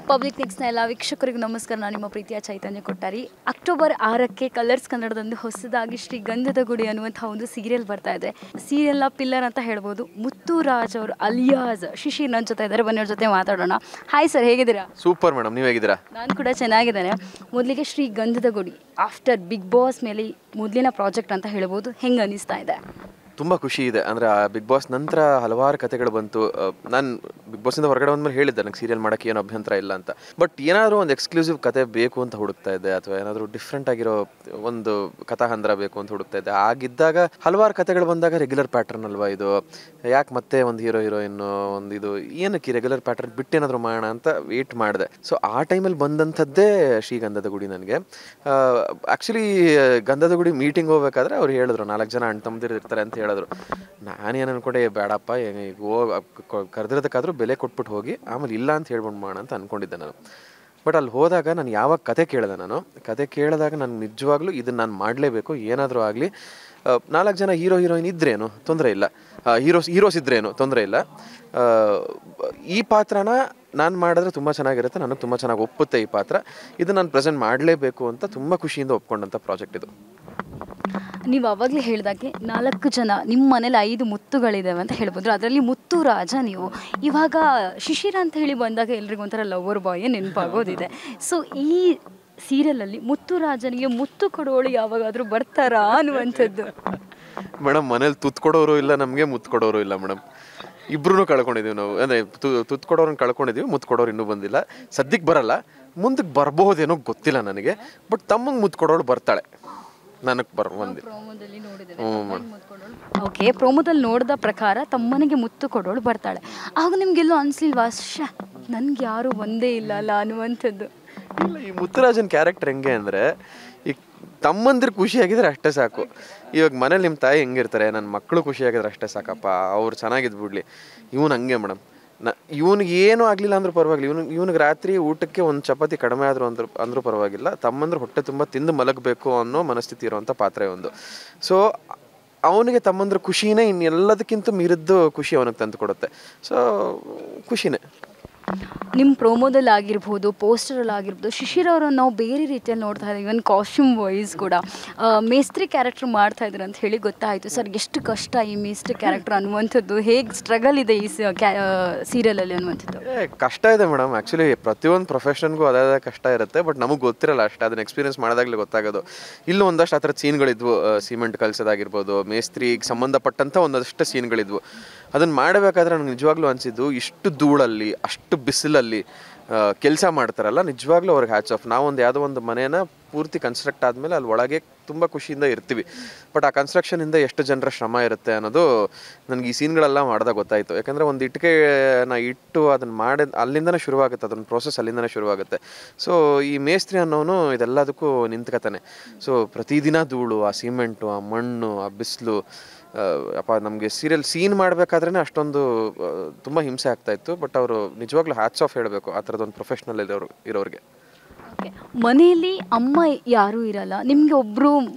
Public ನೆಕ್ಸ್ಟ್ನ ಎಲ್ಲ ವೀಕ್ಷಕರಿಗೂ ನಮಸ್ಕಾರ. ನಾನು ನಿಮ್ಮ ಪ್ರೀತಿಯ ಚೈತನ್ಯ ಕೊಟ್ಟಾರಿ. ಅಕ್ಟೋಬರ್ 6ಕ್ಕೆ ಕಲರ್ಸ್ ಕನ್ನಡದಂದು ಹೊಸದಾಗಿ ಶ್ರೀ ಗಂಧದ ಗುಡಿ ಅನ್ನುವಂಥ ಒಂದು ಸೀರಿಯಲ್ ಬರ್ತಾ ಇದೆ. ಸೀರಿಯಲ್ನ ಪಿಲ್ಲರ್ ಅಂತ ಹೇಳ್ಬೋದು. ಮುತ್ತುರಾಜ್ ಅವರು ಅಲಿಯಾಸ್ ಶಿಶಿರ್ ನನ್ನ ಜೊತೆ ಇದ್ದಾರೆ. ಬನ್ನಿ ಅವ್ರ ಜೊತೆ ಮಾತಾಡೋಣ. ಹಾಯ್ ಸರ್, ಹೇಗಿದ್ದೀರಾ? ಸೂಪರ್ ಮೇಡಮ್, ನೀವು ಹೇಗಿದ್ದೀರಾ? ನಾನು ಕೂಡ ಚೆನ್ನಾಗಿದ್ದೇನೆ. ಮೊದಲಿಗೆ ಶ್ರೀ ಗಂಧದ ಗುಡಿ ಆಫ್ಟರ್ ಬಿಗ್ ಬಾಸ್ ಮೇಲೆ ಮೊದಲಿನ ಪ್ರಾಜೆಕ್ಟ್ ಅಂತ ಹೇಳ್ಬೋದು. ಹೆಂಗೆ ಅನಿಸ್ತಾ ಇದೆ? ತುಂಬ ಖುಷಿ ಇದೆ. ಅಂದರೆ ಬಿಗ್ ಬಾಸ್ ನಂತರ ಹಲವಾರು ಕತೆಗಳು ಬಂತು. ನಾನು ಬಿಗ್ ಬಾಸಿಂದ ಹೊರಗಡೆ ಬಂದ್ಮೇಲೆ ಹೇಳಿದ್ದೆ ನನಗೆ ಸೀರಿಯಲ್ ಮಾಡೋಕ್ಕೆ ಏನು ಅಭ್ಯಂತರ ಇಲ್ಲ ಅಂತ. ಬಟ್ ಏನಾದರೂ ಒಂದು ಎಕ್ಸ್ಕ್ಲೂಸಿವ್ ಕತೆ ಬೇಕು ಅಂತ ಹುಡುಕ್ತಾ ಇದ್ದೆ, ಅಥವಾ ಏನಾದರೂ ಡಿಫ್ರೆಂಟ್ ಆಗಿರೋ ಒಂದು ಕಥಾಹಂದ್ರ ಬೇಕು ಅಂತ ಹುಡುಕ್ತಾ ಇದ್ದೆ. ಆಗಿದ್ದಾಗ ಹಲವಾರು ಕತೆಗಳು ಬಂದಾಗ ರೆಗ್ಯುಲರ್ ಪ್ಯಾಟರ್ನ್ ಅಲ್ವಾ ಇದು, ಯಾಕೆ ಮತ್ತೆ ಒಂದು ಹೀರೋಯಿನ್ನು ಒಂದು ಇದು ಏನಕ್ಕೆ ರೆಗ್ಯುಲರ್ ಪ್ಯಾಟರ್ನ್ ಬಿಟ್ಟೇನಾದರೂ ಮಾಡೋಣ ಅಂತ ವೇಟ್ ಮಾಡಿದೆ. ಸೊ ಆ ಟೈಮಲ್ಲಿ ಬಂದಂಥದ್ದೇ ಶ್ರೀ ಗಂಧದ ಗುಡಿ. ನನಗೆ ಆ್ಯಕ್ಚುಲಿ ಗಂಧದ ಗುಡಿ ಮೀಟಿಂಗ್ ಹೋಗ್ಬೇಕಾದ್ರೆ ಅವ್ರು ಹೇಳಿದ್ರು 4 ಜನ ಅಣ್ಣ ತಮ್ಮದಿರು ಇರ್ತಾರೆ ಅಂತ ಹೇಳಿದ್ರು. ನಾನೇನು ಅನ್ಕೊಂಡೆ, ಬೇಡಪ್ಪ ಕರೆದಿರೋದಕ್ಕಾದ್ರೂ ಬೆಲೆ ಕೊಟ್ಬಿಟ್ಟು ಹೋಗಿ ಆಮೇಲೆ ಇಲ್ಲ ಅಂತ ಹೇಳ್ಕೊಂಡು ಮಾಡೋಣ ಅಂತ ಅಂದ್ಕೊಂಡಿದ್ದೆ ನಾನು. ಬಟ್ ಅಲ್ಲಿ ಹೋದಾಗ ನಾನು ಯಾವಾಗ ಕತೆ ಕೇಳಿದಾಗ ನಾನು ನಿಜವಾಗ್ಲೂ ಇದನ್ನು ನಾನು ಮಾಡಲೇಬೇಕು, ಏನಾದರೂ ಆಗಲಿ. 4 ಜನ ಹೀರೋಯಿನ್ ಇದ್ರೇನು ತೊಂದರೆ ಇಲ್ಲ, ಹೀರೋಸ್ ಇದ್ರೇನು ತೊಂದರೆ ಇಲ್ಲ. ಈ ಪಾತ್ರನ ನಾನು ಮಾಡಿದ್ರೆ ತುಂಬ ಚೆನ್ನಾಗಿರುತ್ತೆ, ನನಗೆ ತುಂಬ ಚೆನ್ನಾಗಿ ಒಪ್ಪುತ್ತೆ ಈ ಪಾತ್ರ, ಇದು ನಾನು ಪ್ರೆಸೆಂಟ್ ಮಾಡಲೇಬೇಕು ಅಂತ ತುಂಬ ಖುಷಿಯಿಂದ ಒಪ್ಕೊಂಡಂಥ ಪ್ರಾಜೆಕ್ಟ್ ಇದು. ನೀವು ಅವಾಗಲೇ ಹೇಳಿದಾಗೆ 4 ಜನ, ನಿಮ್ಮ ಮನೇಲಿ 5 ಮುತ್ತುಗಳಿದ್ದಾವೆ ಅಂತ ಹೇಳ್ಬೋದು. ಅದರಲ್ಲಿ ಮುತ್ತುರಾಜ ನೀವು. ಇವಾಗ ಶಿಶಿರ ಅಂತ ಹೇಳಿ ಬಂದಾಗ ಎಲ್ರಿಗೂ ಒಂಥರ ಲವರ್ ಬಾಯೇ ನೆನಪಾಗೋದಿದೆ. ಸೊ ಈ ಸೀರಿಯಲಲ್ಲಿ ಮುತ್ತುರಾಜನಿಗೆ ಮುತ್ತು ಕೊಡೋಳು ಯಾವಾಗಾದರೂ ಬರ್ತಾರಾ ಅನ್ನುವಂಥದ್ದು? ಮೇಡಮ್, ಮನೇಲಿ ತುತ್ತು ಕೊಡೋರು ಇಲ್ಲ, ನಮಗೆ ಮುತ್ತು ಕೊಡೋರು ಇಲ್ಲ ಮೇಡಮ್. ಇಬ್ಬರೂ ಕಳ್ಕೊಂಡಿದ್ದೀವಿ ನಾವು. ಅಂದರೆ ತುತ್ತು ಕೊಡೋರನ್ನ ಕಳ್ಕೊಂಡಿದ್ದೀವಿ, ಮುತ್ತು ಕೊಡೋರು ಇನ್ನೂ ಬಂದಿಲ್ಲ. ಸದ್ಯಕ್ಕೆ ಬರಲ್ಲ, ಮುಂದಕ್ಕೆ ಬರ್ಬಹುದೇನೋ ಗೊತ್ತಿಲ್ಲ ನನಗೆ. ಬಟ್ ತಮ್ಮಂಗೆ ಮುತ್ತು ಕೊಡೋಳು ಬರ್ತಾಳೆ, ನನಗೆ ಬಂದಿಲ್ಲ. ಓಕೆ, ಪ್ರೋಮೋದಲ್ಲಿ ನೋಡಿದ ಪ್ರಕಾರ ತಮ್ಮನಿಗೆ ಮುತ್ತು ಕೊಡೋಳು ಬರ್ತಾಳೆ. ಆಗ ನಿಮಗೆಲ್ಲೋ ಅನಿಸ್ಲಿಲ್ವಾ, ನನಗೆ ಯಾರು ಒಂದೇ ಇಲ್ಲ ಅಲ್ಲ ಅನ್ನುವಂಥದ್ದು? ಇಲ್ಲ, ಈ ಮುತ್ತುರಾಜನ್ ಕ್ಯಾರೆಕ್ಟರ್ ಹೆಂಗೆ ಅಂದರೆ, ಈಗ ತಮ್ಮಂದಿರು ಖುಷಿಯಾಗಿದ್ರೆ ಅಷ್ಟೇ ಸಾಕು. ಇವಾಗ ಮನೇಲಿ ನಿಮ್ಮ ತಾಯಿ ಹೆಂಗಿರ್ತಾರೆ, ನನ್ನ ಮಕ್ಕಳು ಖುಷಿಯಾಗಿದ್ರೆ ಅಷ್ಟೇ ಸಾಕಪ್ಪ, ಅವ್ರು ಚೆನ್ನಾಗಿದ್ದು ಬಿಡಲಿ. ಇವನು ಹಂಗೆ ಮೇಡಮ್. ಇವನಿಗೆ ಏನೂ ಆಗಲಿಲ್ಲ ಅಂದ್ರೂ ಪರವಾಗಿಲ್ಲ, ಇವನಿಗೆ ರಾತ್ರಿ ಊಟಕ್ಕೆ ಒಂದು ಚಪಾತಿ ಕಡಿಮೆ ಆದರೂ ಅಂದ್ರೂ ಪರವಾಗಿಲ್ಲ, ತಮ್ಮಂದ್ರೆ ಹೊಟ್ಟೆ ತುಂಬ ತಿಂದು ಮಲಗಬೇಕು ಅನ್ನೋ ಮನಸ್ಥಿತಿ ಇರುವಂಥ ಪಾತ್ರ ಒಂದು. ಸೊ ಅವನಿಗೆ ತಮ್ಮಂದ್ರೆ ಖುಷಿನೇ ಇನ್ನೆಲ್ಲದಕ್ಕಿಂತ ಮೀರಿದ್ದು ಖುಷಿ ಅವನಿಗೆ ತಂದು ಕೊಡುತ್ತೆ. ಸೊ ಖುಷಿನೇ. ನಿಮ್ಮ ಪ್ರೋಮೋದಲ್ಲಿ ಆಗಿರ್ಬೋದು, ಪೋಸ್ಟರಲ್ಲಿ ಆಗಿರ್ಬೋದು, ಶಿಶಿರ್ ಅವರನ್ನು ನಾವು ಬೇರೆ ರೀತಿಯಲ್ಲಿ ನೋಡ್ತಾ ಇದ್ದೀವಿ. ಇವನ್ ಕಾಸ್ಟ್ಯೂಮ್ ವೈಸ್ ಕೂಡ ಮೇಸ್ತ್ರಿ ಕ್ಯಾರೆಕ್ಟರ್ ಮಾಡ್ತಾ ಇದ್ರು ಅಂತ ಹೇಳಿ ಗೊತ್ತಾಯಿತು. ಸರ್, ಎಷ್ಟು ಕಷ್ಟ ಈ ಮೇಸ್ತ್ರಿ ಕ್ಯಾರೆಕ್ಟರ್ ಅನ್ನುವಂಥದ್ದು, ಹೇಗೆ ಸ್ಟ್ರಗಲ್ ಇದೆ ಈ ಸೀರಿಯಲಲ್ಲಿ ಅನ್ನುವಂಥದ್ದು? ಕಷ್ಟ ಇದೆ ಮೇಡಮ್. ಆ್ಯಕ್ಚುಲಿ ಪ್ರತಿಯೊಂದು ಪ್ರೊಫೆಷನ್ಗೂ ಅದೇ ಕಷ್ಟ ಇರುತ್ತೆ. ಬಟ್ ನಮಗೆ ಗೊತ್ತಿರಲ್ಲ ಅಷ್ಟೇ, ಅದನ್ನ ಎಕ್ಸ್ಪೀರಿಯನ್ಸ್ ಮಾಡಿದಾಗಲೇ ಗೊತ್ತಾಗೋದು. ಇಲ್ಲೂ ಒಂದಷ್ಟು ಆ ಥರದ ಸೀನ್ಗಳಿದ್ವು. ಸಿಮೆಂಟ್ ಕಲಿಸೋದಾಗಿರ್ಬೋದು, ಮೇಸ್ತ್ರಿಗೆ ಸಂಬಂಧಪಟ್ಟಂಥ ಒಂದಷ್ಟು ಸೀನ್ಗಳಿದ್ವು. ಅದನ್ನು ಮಾಡಬೇಕಾದ್ರೆ ನನಗೆ ನಿಜವಾಗ್ಲೂ ಅನಿಸಿದ್ದು, ಇಷ್ಟು ಧೂಳಲ್ಲಿ ಅಷ್ಟು ಬಿಸಿಲಲ್ಲಿ ಕೆಲಸ ಮಾಡ್ತಾರಲ್ಲ, ನಿಜವಾಗ್ಲೂ ಅವ್ರಿಗೆ ಹ್ಯಾಟ್ಸ್ ಆಫ್. ನಾವೊಂದು ಯಾವುದೋ ಒಂದು ಮನೇನ ಪೂರ್ತಿ ಕನ್ಸ್ಟ್ರಕ್ಟ್ ಆದಮೇಲೆ ಅಲ್ಲಿ ಒಳಗೆ ತುಂಬ ಖುಷಿಯಿಂದ ಇರ್ತೀವಿ. ಬಟ್ ಆ ಕನ್ಸ್ಟ್ರಕ್ಷನಿಂದ ಎಷ್ಟು ಜನರ ಶ್ರಮ ಇರುತ್ತೆ ಅನ್ನೋದು ನನಗೆ ಈ ಸೀನ್ಗಳೆಲ್ಲ ಮಾಡಿದಾಗ ಗೊತ್ತಾಯಿತು. ಯಾಕಂದರೆ ಒಂದು ಇಟ್ಟಿಗೆನ ಇಟ್ಟು ಅದನ್ನು ಅಲ್ಲಿಂದನೇ ಶುರುವಾಗುತ್ತೆ, ಅದನ್ನ ಪ್ರೋಸೆಸ್ ಅಲ್ಲಿಂದನೇ ಶುರುವಾಗುತ್ತೆ. ಸೊ ಈ ಮೇಸ್ತ್ರಿ ಅನ್ನೋನು ಇದೆಲ್ಲದಕ್ಕೂ ನಿಂತ್ಕತಾನೆ. ಸೊ ಪ್ರತಿದಿನ ಧೂಳು, ಆ ಸಿಮೆಂಟು, ಆ ಮಣ್ಣು, ಆ ಬಿಸಿಲು, ಅಪ್ಪ ನಮಗೆ ಸೀನ್ ಮಾಡಬೇಕಾದ್ರೇ ಅಷ್ಟೊಂದು ತುಂಬ ಹಿಂಸೆ ಆಗ್ತಾಯಿತ್ತು. ಬಟ್ ಅವರು ನಿಜವಾಗ್ಲೂ ಹ್ಯಾಟ್ಸ್ ಆಫ್ ಹೇಳಬೇಕು ಆ ಥರದೊಂದು ಪ್ರೊಫೆಷ್ನಲ್ ಇರೋರಿಗೆ. ಮನೆಯಲ್ಲಿ ಅಮ್ಮ ಯಾರೂ ಇರಲ್ಲ, ನಿಮಗೆ ಒಬ್ಬರು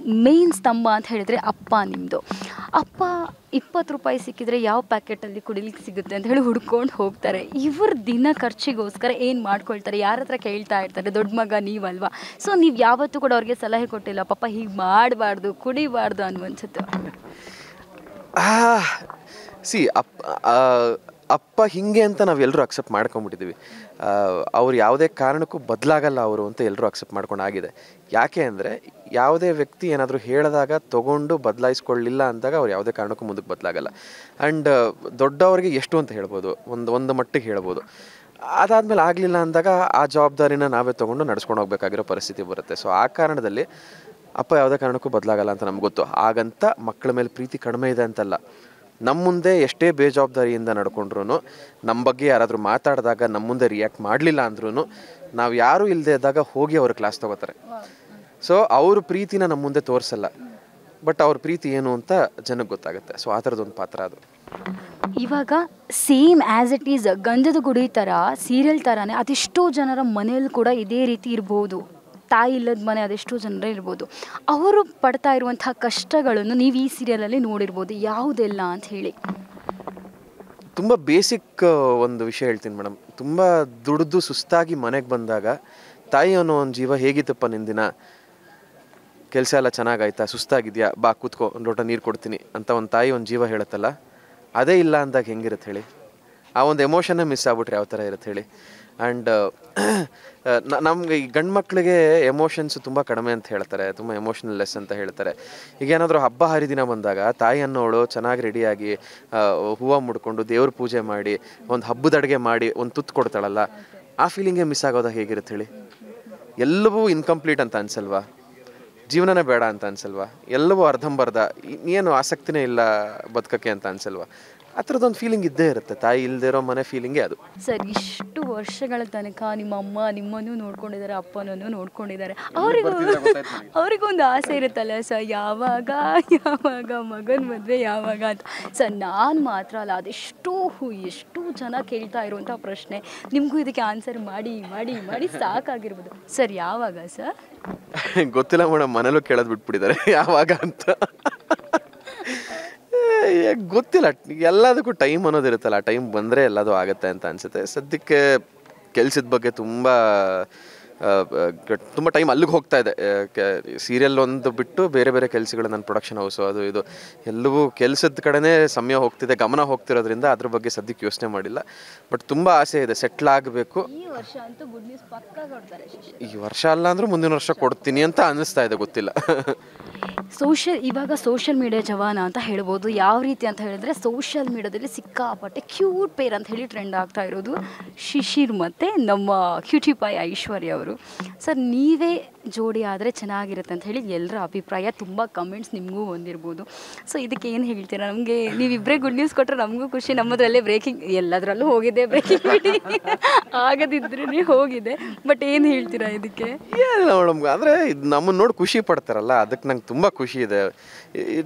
ಮೇನ್ ಸ್ತಂಭ ಅಂತ ಹೇಳಿದರೆ ಅಪ್ಪ. ನಿಮ್ಮದು ಅಪ್ಪ 20 ರೂಪಾಯಿ ಸಿಕ್ಕಿದ್ರೆ ಯಾವ ಪ್ಯಾಕೆಟಲ್ಲಿ ಕುಡಿಲಿಕ್ಕೆ ಸಿಗುತ್ತೆ ಅಂತ ಹೇಳಿ ಹುಡ್ಕೊಂಡು ಹೋಗ್ತಾರೆ. ಇವ್ರ ದಿನ ಖರ್ಚಿಗೋಸ್ಕರ ಏನು ಮಾಡ್ಕೊಳ್ತಾರೆ, ಯಾರ ಹತ್ರ ಕೇಳ್ತಾ ಇರ್ತಾರೆ, ದೊಡ್ಡ ಮಗ ನೀವಲ್ವಾ? ಸೊ ನೀವು ಯಾವತ್ತೂ ಕೂಡ ಅವ್ರಿಗೆ ಸಲಹೆ ಕೊಟ್ಟಿಲ್ಲ, ಪಾಪ ಹೀಗೆ ಮಾಡಬಾರ್ದು, ಕುಡಿಬಾರ್ದು ಅನ್ನುವಂಥದ್ದು? ಅಪ್ಪ ಹಿಂಗೆ ಅಂತ ನಾವೆಲ್ಲರೂ ಅಕ್ಸೆಪ್ಟ್ ಮಾಡ್ಕೊಂಬಿಟ್ಟಿದ್ದೀವಿ. ಅವ್ರು ಯಾವುದೇ ಕಾರಣಕ್ಕೂ ಬದಲಾಗಲ್ಲ ಅವರು ಅಂತ ಎಲ್ಲರೂ ಅಕ್ಸೆಪ್ಟ್ ಮಾಡ್ಕೊಂಡಾಗಿದೆ. ಯಾಕೆ ಅಂದರೆ, ಯಾವುದೇ ವ್ಯಕ್ತಿ ಏನಾದರೂ ಹೇಳಿದಾಗ ತೊಗೊಂಡು ಬದಲಾಯಿಸ್ಕೊಳ್ಳಿಲ್ಲ ಅಂದಾಗ ಅವ್ರು ಯಾವುದೇ ಕಾರಣಕ್ಕೂ ಮುಂದಕ್ಕೆ ಬದಲಾಗಲ್ಲ. ಆ್ಯಂಡ್ ದೊಡ್ಡವ್ರಿಗೆ ಎಷ್ಟು ಅಂತ ಹೇಳ್ಬೋದು, ಒಂದು ಮಟ್ಟಿಗೆ ಹೇಳ್ಬೋದು. ಅದಾದಮೇಲೆ ಆಗಲಿಲ್ಲ ಅಂದಾಗ ಆ ಜವಾಬ್ದಾರಿನ ನಾವೇ ತೊಗೊಂಡು ನಡ್ಸ್ಕೊಂಡು ಹೋಗ್ಬೇಕಾಗಿರೋ ಪರಿಸ್ಥಿತಿ ಬರುತ್ತೆ. ಸೊ ಆ ಕಾರಣದಲ್ಲಿ ಅಪ್ಪ ಯಾವುದೇ ಕಾರಣಕ್ಕೂ ಬದಲಾಗಲ್ಲ ಅಂತ ನಮ್ಗೆ ಗೊತ್ತು. ಹಾಗಂತ ಮಕ್ಕಳ ಮೇಲೆ ಪ್ರೀತಿ ಕಡಿಮೆ ಇದೆ ಅಂತಲ್ಲ. ನಮ್ಮ ಮುಂದೆ ಎಷ್ಟೇ ಬೇಜವಾಬ್ದಾರಿಯಿಂದ ನಡ್ಕೊಂಡ್ರು, ನಮ್ಮ ಬಗ್ಗೆ ಯಾರಾದರೂ ಮಾತಾಡಿದಾಗ ನಮ್ಮ ಮುಂದೆ ರಿಯಾಕ್ಟ್ ಮಾಡಲಿಲ್ಲ ಅಂದ್ರೂ, ನಾವು ಯಾರೂ ಇಲ್ಲದೆ ಇದ್ದಾಗ ಹೋಗಿ ಅವ್ರ ಕ್ಲಾಸ್ ತೊಗೋತಾರೆ. ಸೊ ಅವ್ರ ಪ್ರೀತಿನ ನಮ್ಮ ಮುಂದೆ ತೋರಿಸಲ್ಲ, ಬಟ್ ಅವ್ರ ಪ್ರೀತಿ ಏನು ಅಂತ ಜನಕ್ಕೆ ಗೊತ್ತಾಗುತ್ತೆ. ಸೊ ಆ ಥರದೊಂದು ಪಾತ್ರ ಅದು. ಇವಾಗ ಸೇಮ್ ಆ್ಯಸ್ ಇಟ್ ಈಸ್ ಗಂಧದ ಗುಡಿ ಥರ ಸೀರಿಯಲ್ ಥರನೇ ಅದೆಷ್ಟೋ ಜನರ ಮನೆಯಲ್ಲಿ ಕೂಡ ಇದೇ ರೀತಿ ಇರ್ಬೋದು. ತಾಯಿ ಇಲ್ಲದ ಮನೆ ಅದೆಷ್ಟೋ ಜನರೇ ಇರ್ಬೋದು. ಅವರು ಪಡ್ತಾ ಇರುವಂಥ ಕಷ್ಟಗಳನ್ನು ನೀವು ಈ ಸೀರಿಯಲಲ್ಲಿ ನೋಡಿರ್ಬೋದು. ಯಾವುದೆಲ್ಲ ಅಂತ ಹೇಳಿ ತುಂಬ ಬೇಸಿಕ್ ಒಂದು ವಿಷಯ ಹೇಳ್ತೀನಿ ಮೇಡಮ್. ತುಂಬ ದುಡಿದು ಸುಸ್ತಾಗಿ ಮನೆಗೆ ಬಂದಾಗ ತಾಯಿ ಅನ್ನೋ ಒಂದು ಜೀವ ಹೇಗಿತ್ತಪ್ಪ ನಿಂದಿನ, ಕೆಲಸ ಎಲ್ಲ ಚೆನ್ನಾಗಾಯ್ತಾ, ಸುಸ್ತಾಗಿದೆಯಾ, ಬಾ ಕೂತ್ಕೋ, ಒಂದು ಲೋಟ ನೀರು ಕೊಡ್ತೀನಿ ಅಂತ ಒಂದು ತಾಯಿ ಒಂದು ಜೀವ ಹೇಳುತ್ತಲ್ಲ, ಅದೇ ಇಲ್ಲ ಅಂದಾಗ ಹೆಂಗಿರುತ್ತೆ ಹೇಳಿ. ಆ ಒಂದು ಎಮೋಷನ್ನೇ ಮಿಸ್ ಆಗ್ಬಿಟ್ರೆ ಯಾವ ಥರ ಇರುತ್ತೆ ಹೇಳಿ. ಆ್ಯಂಡ್ ನಮಗೆ ಈ ಗಂಡು ಮಕ್ಕಳಿಗೆ ಎಮೋಷನ್ಸ್ ತುಂಬ ಕಡಿಮೆ ಅಂತ ಹೇಳ್ತಾರೆ, ತುಂಬ ಎಮೋಷನಲ್ ಲೆಸ್ ಅಂತ ಹೇಳ್ತಾರೆ. ಈಗ ಏನಾದರೂ ಹಬ್ಬ ಹರಿದಿನ ಬಂದಾಗ ತಾಯಿ ಅನ್ನೋಳು ಚೆನ್ನಾಗಿ ರೆಡಿಯಾಗಿ ಹೂವು ಮುಡ್ಕೊಂಡು ದೇವ್ರ ಪೂಜೆ ಮಾಡಿ ಒಂದು ಹಬ್ಬದ ಅಡುಗೆ ಮಾಡಿ ಒಂದು ತುತ್ತು ಕೊಡ್ತಾಳಲ್ಲ, ಆ ಫೀಲಿಂಗೇ ಮಿಸ್ ಆಗೋದಾಗ ಹೇಗಿರುತ್ತೆ ಹೇಳಿ. ಎಲ್ಲವೂ ಇನ್ಕಂಪ್ಲೀಟ್ ಅಂತ ಅನ್ಸಲ್ವಾ, ಜೀವನನೇ ಬೇಡ ಅಂತ ಅನ್ಸಲ್ವಾ, ಎಲ್ಲವೂ ಅರ್ಧಂಬರ್ಧ, ಏನು ಆಸಕ್ತಿನೇ ಇಲ್ಲ ಬದುಕಕ್ಕೆ ಅಂತ ಅನ್ಸಲ್ವಾ. ಆ ಥರದ್ದೊಂದು ಫೀಲಿಂಗ್ ಇದ್ದೇ ಇರುತ್ತೆ. ತಾಯಿ ಇಲ್ಲದೆ ಇರೋ ಮನೆ ಫೀಲಿಂಗೇ ಅದು. ಸರ್, ಇಷ್ಟು ವರ್ಷಗಳ ತನಕ ನಿಮ್ಮ ಅಮ್ಮ ನಿಮ್ಮನ್ನು ನೋಡ್ಕೊಂಡಿದ್ದಾರೆ, ಅಪ್ಪನನ್ನು ನೋಡ್ಕೊಂಡಿದ್ದಾರೆ. ಅವ್ರಿಗೊಂದು ಆಸೆ ಇರುತ್ತಲ್ಲ ಸರ್, ಯಾವಾಗ ಮಗನ ಮದುವೆ ಯಾವಾಗ ಅಂತ. ಸರ್, ನಾನು ಮಾತ್ರ ಅಲ್ಲ, ಎಷ್ಟು ಜನ ಕೇಳ್ತಾ ಇರುವಂಥ ಪ್ರಶ್ನೆ. ನಿಮಗೂ ಇದಕ್ಕೆ ಆನ್ಸರ್ ಮಾಡಿ ಮಾಡಿ ಮಾಡಿ ಸಾಕಾಗಿರ್ಬೋದು. ಸರ್, ಯಾವಾಗ ಸರ್? ಗೊತ್ತಿಲ್ಲ ಮೇಡಮ್, ಮನೇಲೂ ಕೇಳೋದು ಬಿಟ್ಬಿಟ್ಟಿದ್ದಾರೆ ಯಾವಾಗ ಅಂತ. ಗೊತ್ತಿಲ್ಲ, ಎಲ್ಲದಕ್ಕೂ ಟೈಮ್ ಅನ್ನೋದಿರುತ್ತಲ್ಲ, ಆ ಟೈಮ್ ಬಂದರೆ ಎಲ್ಲದೂ ಆಗುತ್ತೆ ಅಂತ ಅನಿಸುತ್ತೆ. ಸದ್ಯಕ್ಕೆ ಕೆಲಸದ ಬಗ್ಗೆ ತುಂಬ ಟೈಮ್ ಅಲ್ಲಿಗೆ ಹೋಗ್ತಾ ಇದೆ. ಸೀರಿಯಲ್ ಒಂದು ಬಿಟ್ಟು ಬೇರೆ ಬೇರೆ ಕೆಲಸಗಳು, ನನ್ನ ಪ್ರೊಡಕ್ಷನ್ ಹೌಸು ಅದು ಇದು ಎಲ್ಲವೂ ಕೆಲಸದ ಕಡೆನೇ ಸಮಯ ಹೋಗ್ತಿದೆ, ಗಮನ ಹೋಗ್ತಿರೋದ್ರಿಂದ ಅದ್ರ ಬಗ್ಗೆ ಸದ್ಯಕ್ಕೆ ಯೋಚನೆ ಮಾಡಿಲ್ಲ. ಬಟ್ ತುಂಬ ಆಸೆ ಇದೆ, ಸೆಟ್ಲ್ ಆಗಬೇಕು. ಈ ವರ್ಷ ಅಲ್ಲ ಅಂದರೂ ಮುಂದಿನ ವರ್ಷ ಕೊಡ್ತೀನಿ ಅಂತ ಅನ್ನಿಸ್ತಾ ಇದೆ, ಗೊತ್ತಿಲ್ಲ. ಇವಾಗ ಸೋಷಿಯಲ್ ಮೀಡಿಯಾ ಜವಾನ ಅಂತ ಹೇಳ್ಬೋದು. ಯಾವ ರೀತಿ ಅಂತ ಹೇಳಿದ್ರೆ, ಸೋಷಿಯಲ್ ಮೀಡಿಯಾದಲ್ಲಿ ಸಿಕ್ಕಾಪಟ್ಟೆ ಕ್ಯೂಟ್ ಪೇರ್ ಅಂತ ಹೇಳಿ ಟ್ರೆಂಡ್ ಆಗ್ತಾ ಇರೋದು ಶಿಶಿರ್ ಮತ್ತು ನಮ್ಮ ಕ್ಯೂಟಿ ಪಾಯ್ ಐಶ್ವರ್ಯ ಅವರು. ಸರ್, ನೀವೇ ಜೋಡಿ ಆದರೆ ಚೆನ್ನಾಗಿರುತ್ತೆ ಅಂತ ಹೇಳಿ ಎಲ್ಲರ ಅಭಿಪ್ರಾಯ, ತುಂಬ ಕಮೆಂಟ್ಸ್ ನಿಮಗೂ ಬಂದಿರ್ಬೋದು. ಸೊ ಇದಕ್ಕೆ ಏನು ಹೇಳ್ತೀರಾ? ನಮಗೆ ನೀವಿಬ್ಬರೇ ಗುಡ್ ನ್ಯೂಸ್ ಕೊಟ್ಟರೆ ನಮಗೂ ಖುಷಿ. ನಮ್ಮದ್ರಲ್ಲೇ ಬ್ರೇಕಿಂಗ್, ಎಲ್ಲದರಲ್ಲೂ ಹೋಗಿದೆ ಬ್ರೇಕಿಂಗ್ ಬಿಡಿ, ಆಗದಿದ್ರೇ ಹೋಗಿದೆ. ಬಟ್ ಏನು ಹೇಳ್ತೀರಾ ಇದಕ್ಕೆ? ಏನಿಲ್ಲ ಮೇಡಮ್, ಅಂದರೆ ಇದು ನಮ್ಮನ್ನು ನೋಡಿ ಖುಷಿ ಪಡ್ತಾರಲ್ಲ, ಅದಕ್ಕೆ ನಂಗೆ ತುಂಬ ಖುಷಿ ಇದೆ.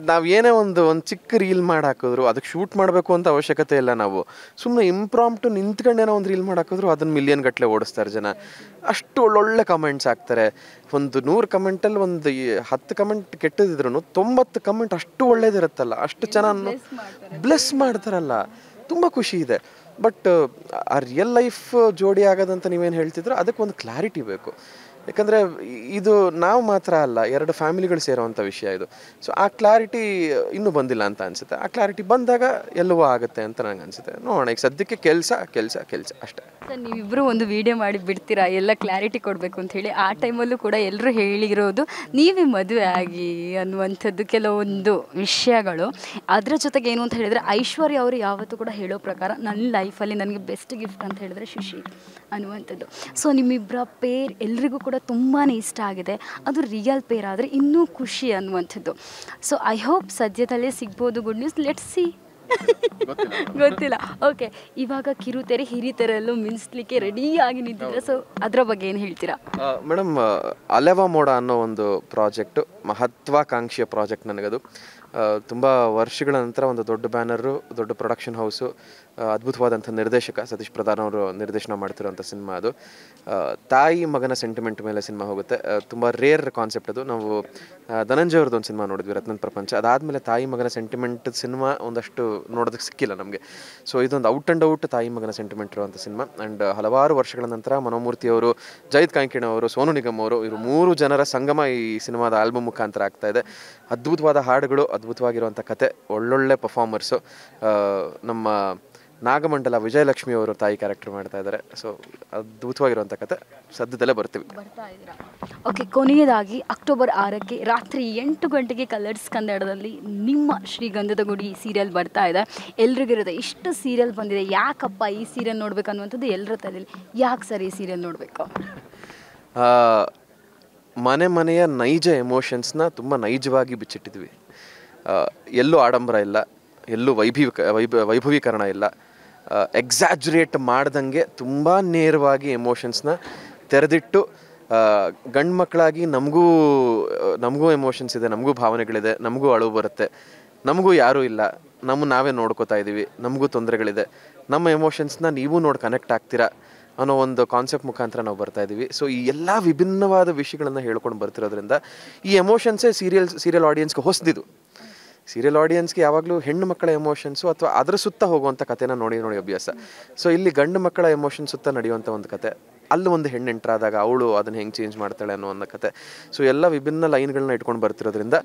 ನಾವು ಏನೇ ಒಂದು ಚಿಕ್ಕ ರೀಲ್ ಮಾಡಿ ಹಾಕಿದ್ರು ಅದಕ್ಕೆ ಶೂಟ್ ಮಾಡಬೇಕು ಅಂತ ಅವಶ್ಯಕತೆ ಇಲ್ಲ. ನಾವು ಸುಮ್ಮನೆ ಇಂಪ್ರಾಂಪ್ಟು ನಿಂತ್ಕೊಂಡೇನೋ ಒಂದು ರೀಲ್ ಮಾಡಿ ಹಾಕಿದ್ರು ಅದನ್ನು ಮಿಲಿಯನ್ ಗಟ್ಟಲೆ ಓಡಿಸ್ತಾರೆ ಜನ. ಅಷ್ಟು ಒಳ್ಳೊಳ್ಳೆ ಕಮೆಂಟ್ಸ್ ಹಾಕ್ತಾರೆ. ಒಂದು 100 ಕಮೆಂಟಲ್ಲಿ ಒಂದು 10 ಕಮೆಂಟ್ ಕೆಟ್ಟದಿದ್ರು 90 ಕಮೆಂಟ್ ಅಷ್ಟು ಒಳ್ಳೇದಿರುತ್ತಲ್ಲ, ಅಷ್ಟು ಚೆನ್ನಾಗಿ ಬ್ಲೆಸ್ ಮಾಡ್ತಾರಲ್ಲ, ತುಂಬ ಖುಷಿ ಇದೆ. ಬಟ್ ಆ ರಿಯಲ್ ಲೈಫ್ ಜೋಡಿ ಆಗೋದಂತ ನೀವೇನು ಹೇಳ್ತಿದ್ರು, ಅದಕ್ಕೆ ಒಂದು ಕ್ಲಾರಿಟಿ ಬೇಕು. ಯಾಕಂದರೆ ಇದು ನಾವು ಮಾತ್ರ ಅಲ್ಲ, 2 ಫ್ಯಾಮಿಲಿಗಳು ಸೇರೋವಂಥ ವಿಷಯ ಇದು. ಸೊ ಆ ಕ್ಲಾರಿಟಿ ಇನ್ನೂ ಬಂದಿಲ್ಲ ಅಂತ ಅನಿಸುತ್ತೆ. ಆ ಕ್ಲಾರಿಟಿ ಬಂದಾಗ ಎಲ್ಲವೂ ಆಗುತ್ತೆ ಅಂತ ನಂಗೆ ಅನಿಸುತ್ತೆ. ನೋಡೋಣ, ಈಗ ಸದ್ಯಕ್ಕೆ ಕೆಲಸ ಅಷ್ಟೇ. ಸರ್, ನೀವಿಬ್ಬರು ಒಂದು ವಿಡಿಯೋ ಮಾಡಿ ಬಿಡ್ತೀರಾ ಎಲ್ಲ ಕ್ಲಾರಿಟಿ ಕೊಡಬೇಕು ಅಂತ ಹೇಳಿ. ಆ ಟೈಮಲ್ಲೂ ಕೂಡ ಎಲ್ಲರೂ ಹೇಳಿರೋದು ನೀವೇ ಮದುವೆ ಆಗಿ ಅನ್ನುವಂಥದ್ದು ಕೆಲವೊಂದು ವಿಷಯಗಳು. ಅದರ ಜೊತೆಗೆ ಏನು ಅಂತ ಹೇಳಿದರೆ, ಐಶ್ವರ್ಯ ಅವರು ಯಾವತ್ತೂ ಕೂಡ ಹೇಳೋ ಪ್ರಕಾರ ನನ್ನ ಲೈಫಲ್ಲಿ ನನಗೆ ಬೆಸ್ಟ್ ಗಿಫ್ಟ್ ಅಂತ ಹೇಳಿದ್ರೆ ಶಿಶಿರ್ ಅನ್ನುವಂಥದ್ದು. ಸೊ ನಿಮ್ಮಿಬ್ಬರ ಪೇರ್ ಎಲ್ರಿಗೂ ಕೂಡ ತುಂಬಾ ಇಷ್ಟ ಆಗಿದೆ. ಅದು ರಿಯಲ್ ಪೇರ್ ಆದರೆ ಇನ್ನೂ ಖುಷಿ ಅನ್ನುವಂಥದ್ದು. ಸೊ ಐ ಹೋಪ್ ಸದ್ಯದಲ್ಲೇ ಸಿಗ್ಬೋದು ಗುಡ್ ನ್ಯೂಸ್. Let's see. ಗೊತ್ತಿಲ್ಲ. ಓಕೆ, ಇವಾಗ ಕಿರುತೆರೆ ಹಿರಿತೆರೆಯಲ್ಲೂ ಮಿಂಚ್ಲಿಕ್ಕೆ ರೆಡಿಯಾಗಿ ನಿಂತಿದ್ರೆ, ಸೊ ಅದರ ಬಗ್ಗೆ ಏನು ಹೇಳ್ತೀರಾ? ಮೇಡಮ್, ಅಲೆವಾ ಮೋಡ ಅನ್ನೋ ಒಂದು ಪ್ರಾಜೆಕ್ಟು, ಮಹತ್ವಾಕಾಂಕ್ಷೆಯ ಪ್ರಾಜೆಕ್ಟ್ ನನಗದು. ತುಂಬ ವರ್ಷಗಳ ನಂತರ ಒಂದು ದೊಡ್ಡ ಬ್ಯಾನರು, ದೊಡ್ಡ ಪ್ರೊಡಕ್ಷನ್ ಹೌಸು, ಅದ್ಭುತವಾದಂಥ ನಿರ್ದೇಶಕ ಸತೀಶ್ ಪ್ರಧಾನ್ ಅವರು ನಿರ್ದೇಶನ ಮಾಡ್ತಿರೋಂಥ ಸಿನಿಮಾ ಅದು. ತಾಯಿ ಮಗನ ಸೆಂಟಿಮೆಂಟ್ ಮೇಲೆ ಸಿನಿಮಾ ಹೋಗುತ್ತೆ. ತುಂಬ ರೇರ್ ಕಾನ್ಸೆಪ್ಟ್ ಅದು. ನಾವು ಧನಂಜಯ ಅವ್ರದ್ದು ಒಂದು ಸಿನಿಮಾ ನೋಡಿದ್ವಿ, ರತ್ನನ್ ಪ್ರಪಂಚ. ಅದಾದಮೇಲೆ ತಾಯಿ ಮಗನ ಸೆಂಟಿಮೆಂಟ್ ಸಿನಿಮಾ ಒಂದಷ್ಟು ನೋಡೋದಕ್ಕೆ ಸಿಕ್ಕಿಲ್ಲ ನಮಗೆ. ಸೊ ಇದೊಂದು ಔಟ್ ಆ್ಯಂಡ್ ಔಟ್ ತಾಯಿ ಮಗನ ಸೆಂಟಿಮೆಂಟ್ ಇರುವಂಥ ಸಿನಿಮಾ. ಆ್ಯಂಡ್ ಹಲವಾರು ವರ್ಷಗಳ ನಂತರ ಮನೋಮೂರ್ತಿ ಅವರು, ಜೈತ್ ಕಾಂಕಿಣ ಅವರು, ಸೋನು ನಿಗಮ್ ಅವರು, ಇವರು 3 ಜನರ ಸಂಗಮ ಈ ಸಿನಿಮಾದ ಆಲ್ಬಮ್ ಮುಖಾಂತರ ಆಗ್ತಾ ಇದೆ. ಅದ್ಭುತವಾದ ಹಾಡುಗಳು, ಅದ್ಭುತವಾಗಿರುವಂಥ ಕತೆ, ಒಳ್ಳೊಳ್ಳೆ ಪರ್ಫಾರ್ಮರ್ಸು. ನಮ್ಮ ನಾಗಮಂಡಲ ವಿಜಯಲಕ್ಷ್ಮಿ ಅವರು ತಾಯಿ ಕ್ಯಾರೆಕ್ಟರ್ ಮಾಡ್ತಾ ಇದ್ದಾರೆ. ಸೊ ಅದ್ಭುತವಾಗಿರುವಂಥ ಕತೆ, ಸದ್ಯದಲ್ಲೇ ಬರ್ತಾ ಇದ್ದೀರಾ. ಓಕೆ, ಕೊನೆಯದಾಗಿ ಅಕ್ಟೋಬರ್ 6ಕ್ಕೆ ರಾತ್ರಿ 8 ಗಂಟೆಗೆ ಕಲರ್ಸ್ ಕನ್ನಡದಲ್ಲಿ ನಿಮ್ಮ ಶ್ರೀಗಂಧದ ಗುಡಿ ಸೀರಿಯಲ್ ಬರ್ತಾ ಇದೆ. ಎಲ್ರಿಗಿರುತ್ತೆ, ಇಷ್ಟು ಸೀರಿಯಲ್ ಬಂದಿದೆ, ಯಾಕಪ್ಪ ಈ ಸೀರಿಯಲ್ ನೋಡ್ಬೇಕು ಅನ್ನುವಂಥದ್ದು ಎಲ್ಲರ ತಲೆಯಲ್ಲಿ. ಯಾಕೆ ಸರ್ ಈ ಸೀರಿಯಲ್ ನೋಡಬೇಕು? ಮನೆಯ ನೈಜ ಎಮೋಷನ್ಸ್ನ ತುಂಬ ನೈಜವಾಗಿ ಬಿಚ್ಚಿಟ್ಟಿದ್ವಿ. ಎಲ್ಲೂ ಆಡಂಬರ ಇಲ್ಲ, ಎಲ್ಲೂ ವೈಭವೀಕರಣ ಇಲ್ಲ. ಎಕ್ಸಾಜುರೇಟ್ ಮಾಡ್ದಂಗೆ ತುಂಬ ನೇರವಾಗಿ ಎಮೋಷನ್ಸ್ನ ತೆರೆದಿಟ್ಟು, ಗಂಡು ಮಕ್ಕಳಾಗಿ ನಮಗೂ ಎಮೋಷನ್ಸ್ ಇದೆ, ನಮಗೂ ಭಾವನೆಗಳಿದೆ, ನಮಗೂ ಅಳು ಬರುತ್ತೆ, ನಮಗೂ ಯಾರೂ ಇಲ್ಲ, ನಾವೇ ನೋಡ್ಕೋತಾ ಇದ್ದೀವಿ, ನಮಗೂ ತೊಂದರೆಗಳಿದೆ, ನಮ್ಮ ಎಮೋಷನ್ಸ್ನ ನೀವು ನೋಡಿ ಕನೆಕ್ಟ್ ಆಗ್ತೀರಾ ಅನ್ನೋ ಒಂದು ಕಾನ್ಸೆಪ್ಟ್ ಮುಖಾಂತರ ನಾವು ಬರ್ತಾ ಇದ್ದೀವಿ. ಸೊ ಈ ಎಲ್ಲ ವಿಭಿನ್ನವಾದ ವಿಷಯಗಳನ್ನು ಹೇಳ್ಕೊಂಡು ಬರ್ತಿರೋದ್ರಿಂದ ಈ ಎಮೋಷನ್ಸೇ ಸೀರಿಯಲ್ ಆಡಿಯನ್ಸ್ಗೆ ಹೊಸದಿದ್ದು. ಸೀರಿಯಲ್ ಆಡಿಯನ್ಸ್ಗೆ ಯಾವಾಗಲೂ ಹೆಣ್ಣು ಮಕ್ಕಳ ಎಮೋಷನ್ಸು ಅಥವಾ ಅದರ ಸುತ್ತ ಹೋಗುವಂಥ ಕಥೆನ ನೋಡಿ ನೋಡಿ ಅಭ್ಯಾಸ. ಸೊ ಇಲ್ಲಿ ಗಂಡು ಮಕ್ಕಳ ಎಮೋಷನ್ ಸುತ್ತ ನಡೆಯುವಂಥ ಒಂದು ಕತೆ, ಅಲ್ಲಿ ಒಂದು ಹೆಣ್ಣು ಎಂಟ್ರಾದಾಗ ಅವಳು ಅದನ್ನು ಹೆಂಗೆ ಚೇಂಜ್ ಮಾಡ್ತಾಳೆ ಅನ್ನೋ ಒಂದು ಕತೆ. ಸೊ ಎಲ್ಲ ವಿಭಿನ್ನ ಲೈನ್ಗಳನ್ನ ಇಟ್ಕೊಂಡು ಬರ್ತಿರೋದ್ರಿಂದ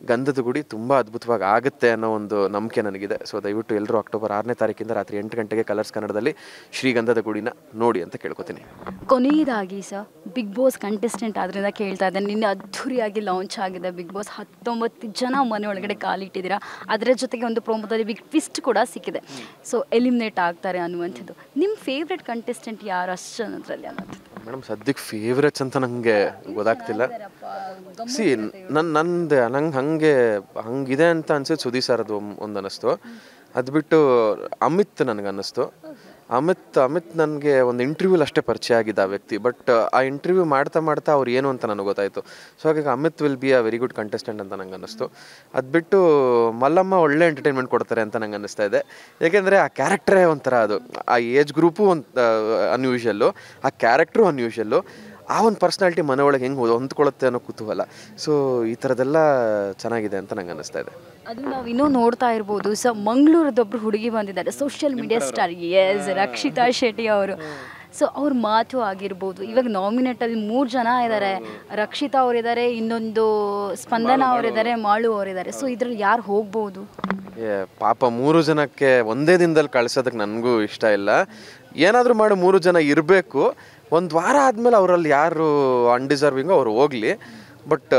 ಗಂಧದ ಗುಡಿ ತುಂಬ ಅದ್ಭುತವಾಗಿ ಆಗುತ್ತೆ ಅನ್ನೋ ಒಂದು ನಂಬಿಕೆ ನನಗಿದೆ. ಸೊ ದಯವಿಟ್ಟು ಎಲ್ಲರೂ ಅಕ್ಟೋಬರ್ 6ನೇ ತಾರೀಕಿಂದ ರಾತ್ರಿ 8 ಗಂಟೆಗೆ ಕಲರ್ಸ್ ಕನ್ನಡದಲ್ಲಿ ಶ್ರೀಗಂಧದ ಗುಡಿನ ನೋಡಿ ಅಂತ ಕೇಳ್ಕೊತೀನಿ. ಕೊನೆಯದಾಗಿ ಸರ್, ಬಿಗ್ ಬಾಸ್ ಕಂಟೆಸ್ಟೆಂಟ್ ಆದ್ರಿಂದ ಕೇಳ್ತಾ ಇದ್ದೇನೆ, ನಿನ್ನೆ ಅದ್ಧೂರಿಯಾಗಿ ಲಾಂಚ್ ಆಗಿದೆ ಬಿಗ್ ಬಾಸ್. 19 ಜನ ಮನೆ ಒಳಗಡೆ ಕಾಲಿಟ್ಟಿದ್ದೀರಾ. ಅದರ ಜೊತೆಗೆ ಒಂದು ಪ್ರೋಮೋದಲ್ಲಿ ಬಿಗ್ ಟ್ವಿಸ್ಟ್ ಕೂಡ ಸಿಕ್ಕಿದೆ. ಸೊ ಎಲಿಮಿನೇಟ್ ಆಗ್ತಾರೆ ಅನ್ನುವಂಥದ್ದು. ನಿಮ್ಮ ಫೇವ್ರೆಟ್ ಕಂಟೆಸ್ಟೆಂಟ್ ಯಾರು ಅಷ್ಟು ಜನರಲ್ಲಿ ಅನ್ನೋದು? ಮೇಡಮ್ ಸದ್ಯಕ್ಕೆ ಫೇವ್ರೆಟ್ಸ್ ಅಂತ ನನಗೆ ಗೊತ್ತಾಗ್ತಿಲ್ಲ. ನಂಗೆ ಹಂಗಿದೆ ಅಂತ ಅನ್ಸಿದ್ದು ಸುದೀಪ್ ಸರ್ದು ಒಂದು ಅನ್ನಿಸ್ತು. ಅದು ಬಿಟ್ಟು ಅಮಿತ್ ನನಗೆ ಅನ್ನಿಸ್ತು. ಅಮಿತ್ ನನಗೆ ಒಂದು ಇಂಟರ್ವ್ಯೂಲಿ ಅಷ್ಟೇ ಪರಿಚಯ ಆಗಿದ್ದ ಆ ವ್ಯಕ್ತಿ, ಬಟ್ ಆ ಇಂಟರ್ವ್ಯೂ ಮಾಡ್ತಾ ಅವ್ರು ಏನು ಅಂತ ನನಗೆ ಗೊತ್ತಾಯಿತು. ಸೊ ಹಾಗಾಗಿ Amit will be a very good contestant ಅಂತ ನಂಗೆ ಅನ್ನಿಸ್ತು. ಅದು ಬಿಟ್ಟು ಮಲ್ಲಮ್ಮ ಒಳ್ಳೆ ಎಂಟರ್ಟೈನ್ಮೆಂಟ್ ಕೊಡ್ತಾರೆ ಅಂತ ನಂಗೆ ಅನ್ನಿಸ್ತಾ ಇದೆ. ಏಕೆಂದರೆ ಆ ಕ್ಯಾರೆಕ್ಟ್ರೇ ಒಂಥರ, ಅದು ಆ ಏಜ್ ಗ್ರೂಪು ಒಂದು ಅನ್ಯೂಶಲ್ಲು, ಆ ಕ್ಯಾರೆಕ್ಟ್ರು ಅನ್ಯೂಶಲ್ಲು, ಆ ಒಂದು ಪರ್ಸ್ನಾಲಿಟಿ ಮನೆ ಒಳಗೆ ಹೆಂಗೆ ಹೊಂದ್ಕೊಳ್ಳುತ್ತೆ ಅನ್ನೋ ಕುತೂಹಲ. ಸೊ ಈ ಥರದ್ದೆಲ್ಲ ಚೆನ್ನಾಗಿದೆ ಅಂತ ನಂಗೆ ಅನ್ನಿಸ್ತಾ ಇದೆ. ಅದು ನಾವು ಇನ್ನೂ ನೋಡ್ತಾ ಇರ್ಬೋದು. ಸೊ ಮಂಗಳೂರದೊಬ್ಬರು ಹುಡುಗಿ ಬಂದಿದ್ದಾರೆ, social media star, Rakshita Shetty ಅವರು. ಸೊ ಅವ್ರ ಮಾತು ಆಗಿರ್ಬೋದು. ಇವಾಗ ನಾಮಿನೇಟಲ್ಲಿ 3 ಜನ ಇದ್ದಾರೆ. ರಕ್ಷಿತಾ ಅವರಿದ್ದಾರೆ, ಇನ್ನೊಂದು ಸ್ಪಂದನ ಅವರಿದ್ದಾರೆ, ಮಾಳು ಅವರಿದ್ದಾರೆ. ಸೊ ಇದ್ರಲ್ಲಿ ಯಾರು ಹೋಗ್ಬೋದು? ಪಾಪ 3 ಜನಕ್ಕೆ ಒಂದೇ ದಿನದಲ್ಲಿ ಕಳ್ಸೋದಕ್ಕೆ ನನಗೂ ಇಷ್ಟ ಇಲ್ಲ. ಏನಾದರೂ ಮಾಡಿ 3 ಜನ ಇರಬೇಕು. ಒಂದು ವಾರ ಆದಮೇಲೆ ಅವರಲ್ಲಿ ಯಾರು ಅನ್ಡಿಸರ್ವಿಂಗು ಅವ್ರು ಹೋಗಲಿ. ಬಟ್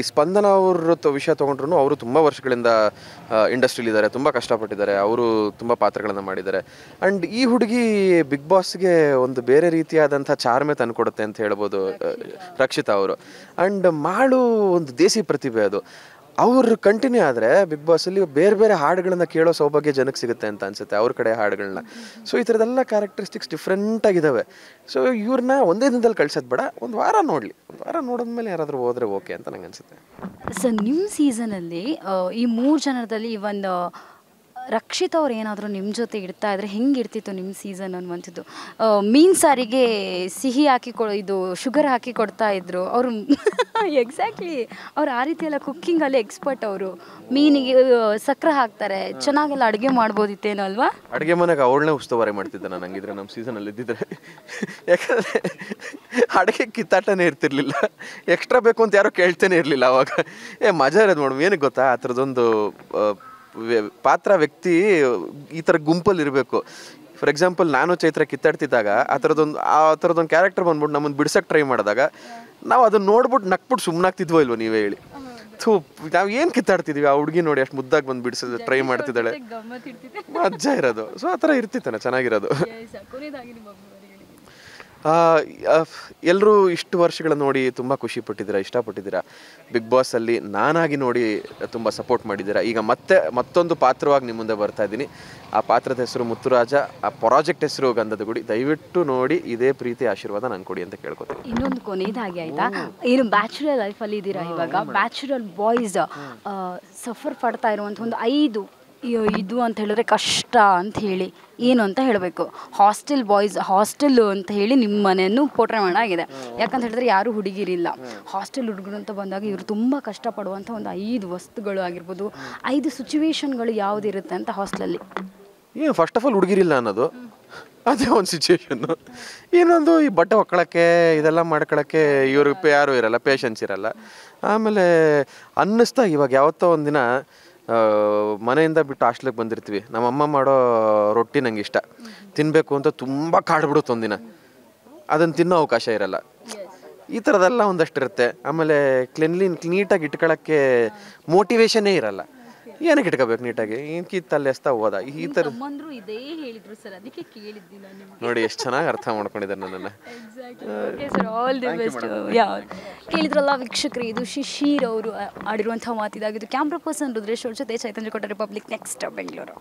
ಸ್ಪಂದನ ಅವ್ರ ವಿಷಯ ತೊಗೊಂಡ್ರು ಅವರು ತುಂಬ ವರ್ಷಗಳಿಂದ ಇಂಡಸ್ಟ್ರಿಲಿದ್ದಾರೆ, ತುಂಬ ಕಷ್ಟಪಟ್ಟಿದ್ದಾರೆ, ಅವರು ತುಂಬ ಪಾತ್ರಗಳನ್ನು ಮಾಡಿದ್ದಾರೆ. ಆ್ಯಂಡ್ ಈ ಹುಡುಗಿ ಬಿಗ್ ಬಾಸ್ಗೆ ಒಂದು ಬೇರೆ ರೀತಿಯಾದಂಥ ಚಾರ್ಮೆ ತಂದುಕೊಡುತ್ತೆ ಅಂತ ಹೇಳ್ಬೋದು ರಕ್ಷಿತಾ ಅವರು. ಆ್ಯಂಡ್ ಮಾಳು ಒಂದು ದೇಸಿ ಪ್ರತಿಭೆ. ಅದು ಅವ್ರು ಕಂಟಿನ್ಯೂ ಆದರೆ ಬಿಗ್ ಬಾಸಲ್ಲಿ ಬೇರೆ ಬೇರೆ ಹಾಡುಗಳನ್ನ ಕೇಳೋ ಸೌಭಾಗ್ಯ ಜನಕ್ಕೆ ಸಿಗುತ್ತೆ ಅಂತ ಅನ್ಸುತ್ತೆ, ಅವ್ರ ಕಡೆ ಹಾಡುಗಳನ್ನ. ಸೊ ಈ ಥರದ್ದೆಲ್ಲ ಕ್ಯಾರೆಕ್ಟರಿಸ್ಟಿಕ್ಸ್ ಡಿಫ್ರೆಂಟಾಗಿದ್ದಾವೆ. ಸೊ ಇವ್ರನ್ನ ಒಂದೇ ದಿನದಲ್ಲಿ ಕಳ್ಸೋದು ಬೇಡ, ಒಂದು ವಾರ ನೋಡಲಿ. ಒಂದು ವಾರ ನೋಡಿದ್ಮೇಲೆ ಯಾರಾದರೂ ಹೋದರೆ ಓಕೆ ಅಂತ ನಂಗೆ ಅನಿಸುತ್ತೆ. ಸರ್, ನಿಮ್ಮ ಸೀಸನಲ್ಲಿ ಈ 3 ಜನರಲ್ಲಿ ಒಂದು ರಕ್ಷಿತ್ ಅವ್ರು ಏನಾದರೂ ನಿಮ್ಮ ಜೊತೆ ಇಡ್ತಾ ಇದ್ರೆ ಹೆಂಗೆ ಇರ್ತಿತ್ತು ನಿಮ್ಮ ಸೀಸನ್ ಅನ್ನುವಂಥದ್ದು? ಮೀನು ಸಾರಿಗೆ ಸಿಹಿ ಹಾಕಿ ಇದು ಶುಗರ್ ಹಾಕಿ ಕೊಡ್ತಾ ಇದ್ರು ಅವರು. ಎಕ್ಸಾಕ್ಟ್ಲಿ, ಅವ್ರು ಆ ರೀತಿ ಎಲ್ಲ ಕುಕ್ಕಿಂಗಲ್ಲಿ ಎಕ್ಸ್ಪರ್ಟ್. ಅವರು ಮೀನಿಗೆ ಸಕ್ಕರೆ ಹಾಕ್ತಾರೆ, ಚೆನ್ನಾಗೆಲ್ಲ ಅಡುಗೆ ಮಾಡ್ಬೋದಿತ್ತೇನೋ ಅಲ್ವಾ? ಅಡುಗೆ ಮನೆಗೆ ಅವಳನ್ನೇ ಉಸ್ತುವಾರಿ ಮಾಡ್ತಿದ್ದೆ ನಾನು ಹಂಗಿದ್ರೆ ನಮ್ಮ ಸೀಸನಲ್ಲಿ ಇದ್ದಿದ್ರೆ. ಯಾಕಂದರೆ ಅಡುಗೆ ಕಿತ್ತಾಟನೇ ಇರ್ತಿರ್ಲಿಲ್ಲ, ಎಕ್ಸ್ಟ್ರಾ ಬೇಕು ಅಂತ ಯಾರೋ ಕೇಳ್ತಾನೆ ಇರಲಿಲ್ಲ ಅವಾಗ. ಮಜಾ ಇರೋದು ಮೇಡಮ್. ಏನಕ್ಕೆ ಗೊತ್ತಾ, ಆ ಥರದೊಂದು ಪಾತ್ರ ವ್ಯಕ್ತಿ ಈ ಥರ ಗುಂಪಲ್ಲಿ ಇರಬೇಕು. ಫಾರ್ ಎಕ್ಸಾಂಪಲ್, ನಾನು ಚೈತ್ರ ಕಿತ್ತಾಡ್ತಿದ್ದಾಗ ಆ ಥರದೊಂದು ಕ್ಯಾರೆಕ್ಟರ್ ಬಂದ್ಬಿಟ್ಟು ನಮ್ಮನ್ನು ಬಿಡ್ಸಕ್ಕೆ ಟ್ರೈ ಮಾಡಿದಾಗ ನಾವು ಅದನ್ನು ನೋಡ್ಬಿಟ್ಟು ನಕ್ಬಿಟ್ಟು ಸುಮ್ಮನಾಗ್ತಿದ್ವೋ ಇಲ್ವೋ ನೀವೇ ಹೇಳಿ. ನಾವು ಏನು ಕಿತ್ತಾಡ್ತಿದ್ವಿ, ಆ ಹುಡುಗಿ ನೋಡಿ ಅಷ್ಟು ಮುದ್ದಾಗಿ ಬಂದು ಬಿಡಿಸೋದು ಟ್ರೈ ಮಾಡ್ತಿದ್ದಾಳೆ, ಮಜಾ ಇರೋದು. ಸೊ ಆ ಥರ ಇರ್ತಿತ್ತಾನೆ, ಚೆನ್ನಾಗಿರೋದು. ಎಲ್ಲರೂ ಇಷ್ಟು ವರ್ಷಗಳ ನೋಡಿ ತುಂಬ ಖುಷಿ ಪಟ್ಟಿದ್ದೀರಾ, ಇಷ್ಟಪಟ್ಟಿದ್ದೀರಾ. ಬಿಗ್ ಬಾಸಲ್ಲಿ ನಾನಾಗಿ ನೋಡಿ ತುಂಬ ಸಪೋರ್ಟ್ ಮಾಡಿದ್ದೀರಾ. ಈಗ ಮತ್ತೊಂದು ಪಾತ್ರವಾಗಿ ನಿಮ್ಮ ಮುಂದೆ ಬರ್ತಾ ಇದ್ದೀನಿ. ಆ ಪಾತ್ರದ ಹೆಸರು ಮುತ್ತುರಾಜ, ಆ ಪ್ರಾಜೆಕ್ಟ್ ಹೆಸರು ಗಂಧದ ಗುಡಿ. ದಯವಿಟ್ಟು ನೋಡಿ ಇದೇ ಪ್ರೀತಿ ಆಶೀರ್ವಾದ ನಾನು ಕೊಡಿ ಅಂತ ಕೇಳ್ಕೊತೀನಿ. ಇನ್ನೊಂದು ಕೊನೆಯದಾಗಿ ಆಯಿತಾ, ಏನು ಬ್ಯಾಚುಲರ್ ಲೈಫಲ್ಲಿ ಇದ್ದೀರಾ ಇವಾಗ, ಬ್ಯಾಚುಲರ್ ಬಾಯ್ಸ್ ಸಫರ್ ಪಡ್ತಾ ಇರುವಂಥ ಒಂದು 5 ಇದು ಅಂತ ಹೇಳಿದ್ರೆ ಕಷ್ಟ ಅಂತ ಹೇಳಿ ಏನು ಅಂತ ಹೇಳಬೇಕು. ಹಾಸ್ಟೆಲ್ ಅಂತ ಹೇಳಿ ನಿಮ್ಮ ಮನೆಯನ್ನು ಪೋಟ್ರೆ ಮಾಡಾಗಿದೆ. ಯಾಕಂತ ಹೇಳಿದ್ರೆ ಯಾರು ಹುಡುಗಿರಿಲ್ಲ. ಹಾಸ್ಟೆಲ್ ಹುಡುಗರು ಅಂತ ಬಂದಾಗ ಇವರು ತುಂಬ ಕಷ್ಟಪಡುವಂಥ ಒಂದು 5 ವಸ್ತುಗಳು ಆಗಿರ್ಬೋದು, 5 ಸಿಚುವೇಶನ್ಗಳು ಯಾವುದಿರುತ್ತೆ ಅಂತ ಹಾಸ್ಟೆಲಲ್ಲಿ. ಫಸ್ಟ್ ಆಫ್ ಆಲ್ ಹುಡುಗಿರಿಲ್ಲ ಅನ್ನೋದು ಅದೇ ಒಂದು ಸಿಚುವೇಶನ್ನು. ಇನ್ನೊಂದು ಈ ಬಟ್ಟೆ ಹೊಕ್ಕೊಳ್ಳೋಕ್ಕೆ ಇದೆಲ್ಲ ಮಾಡ್ಕೊಳ್ಳೋಕ್ಕೆ ಇವ್ರಿಗೆ ಯಾರೂ ಇರಲ್ಲ, ಪೇಷನ್ಸ್ ಇರಲ್ಲ. ಆಮೇಲೆ ಅನ್ನಿಸ್ತಾ ಇವಾಗ ಯಾವತ್ತೋ ಒಂದಿನ ಮನೆಯಿಂದ ಬಿಟ್ಟು ಹಾಸ್ಟ್ಲಿಗೆ ಬಂದಿರ್ತೀವಿ, ನಮ್ಮಮ್ಮ ಮಾಡೋ ರೊಟ್ಟಿ ನಂಗೆ ಇಷ್ಟ, ತಿನ್ನಬೇಕು ಅಂತ ತುಂಬ ಕಾಡ್ಬಿಡುತ್ತೆ ಒಂದಿನ, ಅದನ್ನು ತಿನ್ನೋ ಅವಕಾಶ ಇರಲ್ಲ. ಈ ಥರದೆಲ್ಲ ಒಂದಷ್ಟು ಇರುತ್ತೆ. ಆಮೇಲೆ ನೀಟಾಗಿ ಇಟ್ಕೊಳ್ಳೋಕ್ಕೆ ಮೋಟಿವೇಶನ್ನೇ ಇರಲ್ಲ. ಏನಕ್ಕೆ ಇಟ್ಕೋಬೇಕು ನೀಟಾಗಿ, ಕಿತ್ತಲ್ಲಿ ಎಸ್ತಾ ಹೋದ ಈ ಥರ ನೋಡಿ ಎಷ್ಟು ಚೆನ್ನಾಗಿ ಅರ್ಥ ಮಾಡ್ಕೊಂಡಿದ್ದಾರೆ ನನ್ನನ್ನು. ಕೇಳಿದ್ರಲ್ಲ ವೀಕ್ಷಕರು, ಇದು ಶಿಶಿರ್ ಅವರು ಆಡಿರುವಂಥ ಮಾತಿದಾಗಿದ್ದು. ಕ್ಯಾಮ್ರಾ ಪರ್ಸನ್ ರುದ್ರೇಶ್ ಅವ್ರ ಜೊತೆ ಚೈತನ್ಯ ಕೊಟ್ಟ ರಿಪಬ್ಲಿಕ್ ನೆಕ್ಸ್ಟ್ ಬೆಂಗಳೂರು.